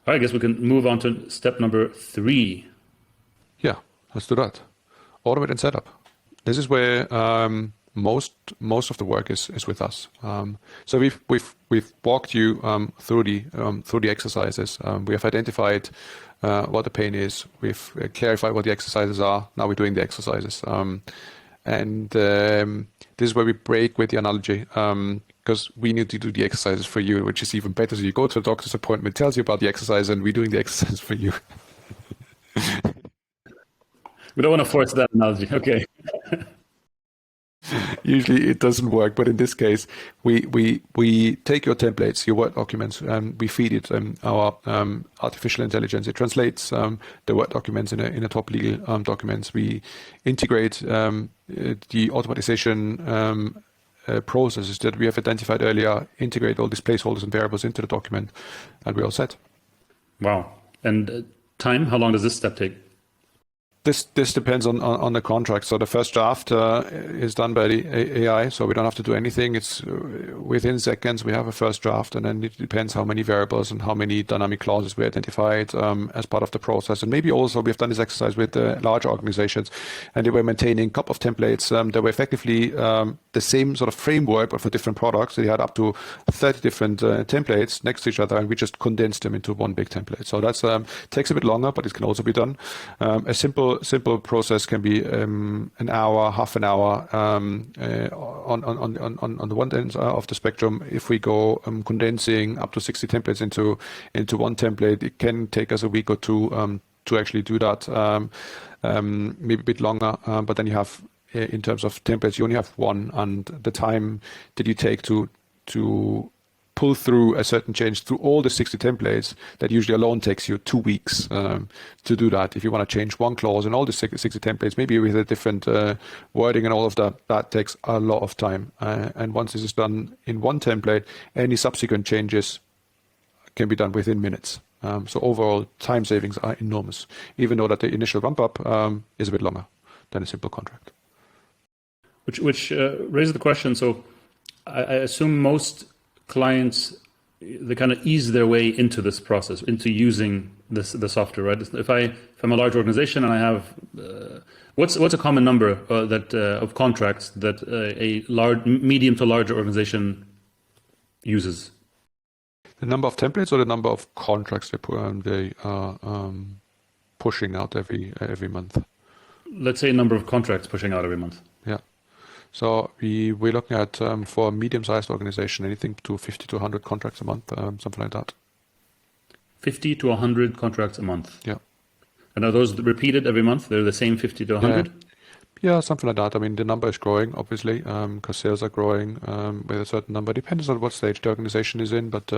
right, I guess we can move on to step number 3. Yeah, let's do that. Automate and setup. This is where most of the work is with us. So we've walked you through the exercises. We have identified what the pain is. We've clarified what the exercises are. Now we're doing the exercises. And this is where we break with the analogy, because we need to do the exercises for you, which is even better. So you go to a doctor's appointment, tells you about the exercise, and we're doing the exercise for you. We don't want to force that analogy. Okay. Usually it doesn't work, but in this case, we take your templates, your Word documents, and we feed it our artificial intelligence. It translates the Word documents in a top legal documents. We integrate the automatization processes that we have identified earlier, integrate all these placeholders and variables into the document, and we're all set. Wow. And time, how long does this step take? This depends on the contract. So the first draft is done by the AI, so we don't have to do anything. It's within seconds we have a first draft, and then it depends how many variables and how many dynamic clauses we identified as part of the process. And maybe also we've done this exercise with larger organizations, and they were maintaining a couple of templates. They were effectively the same sort of framework, but for different products. They had up to 30 different templates next to each other, and we just condensed them into one big template. So that's takes a bit longer, but it can also be done. A simple process can be an hour, half an hour on the one end of the spectrum. If we go condensing up to 60 templates into one template, it can take us a week or two to actually do that. Maybe a bit longer, but then you have, in terms of templates, you only have one, and the time that you take to pull through a certain change through all the 60 templates, that usually alone takes you 2 weeks to do that. If you want to change one clause in all the 60 templates, maybe with a different wording and all of that, that takes a lot of time. And once this is done in one template, any subsequent changes can be done within minutes. So overall, time savings are enormous, even though that the initial ramp up is a bit longer than a simple contract. Which raises the question. So I assume most clients, they kind of ease their way into this process, into using the software, right? If I'm a large organization and I have what's a common number of contracts that a medium to larger organization uses? The number of templates or the number of contracts they are pushing out every month? Let's say number of contracts pushing out every month. Yeah. So we're looking at, for a medium-sized organization, anything to 50 to 100 contracts a month, something like that. 50 to 100 contracts a month? Yeah. And are those repeated every month? They're the same 50 to 100? Yeah, something like that. I mean, the number is growing, obviously, because sales are growing with a certain number. Depends on what stage the organization is in, but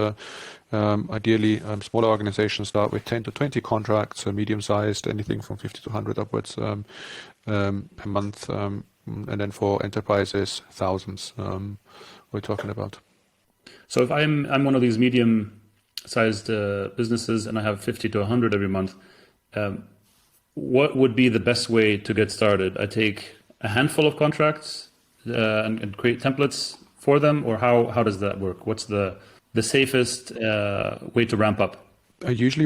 ideally, smaller organizations start with 10 to 20 contracts, medium-sized, anything from 50 to 100 upwards a month. And then for enterprises, thousands we're talking about. So if I'm one of these medium-sized businesses and I have 50 to 100 every month, what would be the best way to get started? I take a handful of contracts and create templates for them, or how does that work? What's the safest way to ramp up? Usually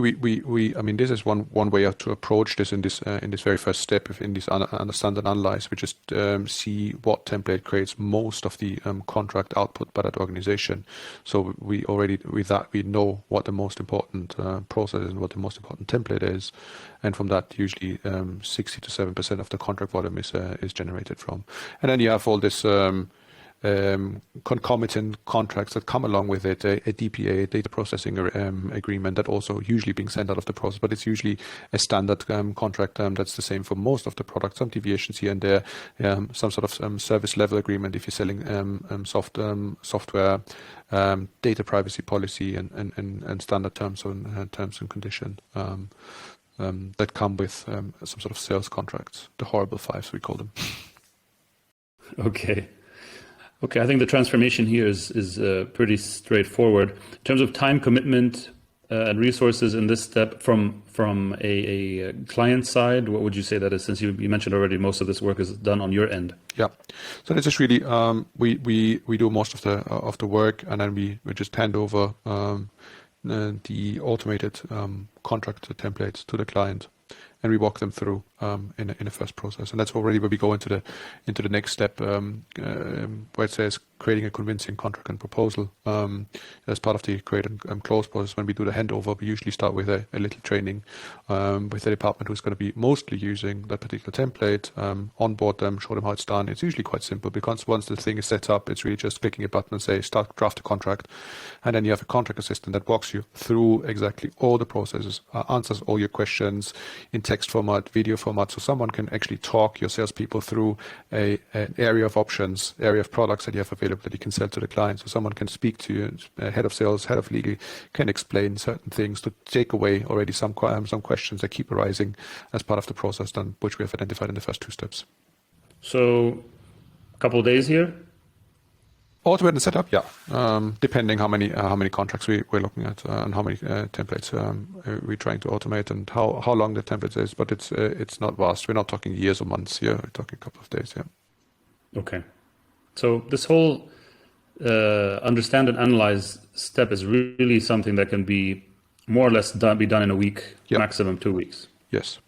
I mean, this is one way to approach this in this very first step, in this understand and analyze. We just see what template creates most of the contract output by that organization. So we already, with that, we know what the most important process is and what the most important template is. And from that, usually 60 to 7% of the contract volume is generated from. And then you have all this concomitant contracts that come along with it, a DPA, a data processing agreement, that also usually being sent out of the process, but it's usually a standard contract that's the same for most of the products. Some deviations here and there, some sort of service level agreement if you're selling software, data privacy policy, and standard terms and conditions that come with some sort of sales contracts, the horrible fives we call them. Okay, I think the transformation here is pretty straightforward. In terms of time commitment and resources in this step from a client side, what would you say that is, since you mentioned already most of this work is done on your end? Yeah, so this is really, we do most of the work, and then we just hand over the automated contract templates to the client, and we walk them through in a first process. And that's already where we go into the next step, where it says creating a convincing contract and proposal. As part of the create and close process, when we do the handover, we usually start with a little training with the department who's going to be mostly using that particular template, onboard them, show them how it's done. It's usually quite simple, because once the thing is set up, it's really just clicking a button and say start draft a contract, and then you have a contract assistant that walks you through exactly all the processes, answers all your questions in text format, video format, so someone can actually talk your salespeople through an area of options, area of products that you have available that you can sell to the client. So someone can speak to you, head of sales, head of legal, can explain certain things to take away already some questions that keep arising as part of the process, done, which we have identified in the first 2 steps. So, a couple of days here. Automate and setup, yeah. Depending how many contracts we're looking at and how many templates we're trying to automate and how long the template is, but it's not vast. We're not talking years or months here. We're talking a couple of days. Yeah. Okay. So this whole understand and analyze step is really something that can be more or less be done in a week, Yeah. maximum 2 weeks. Yes.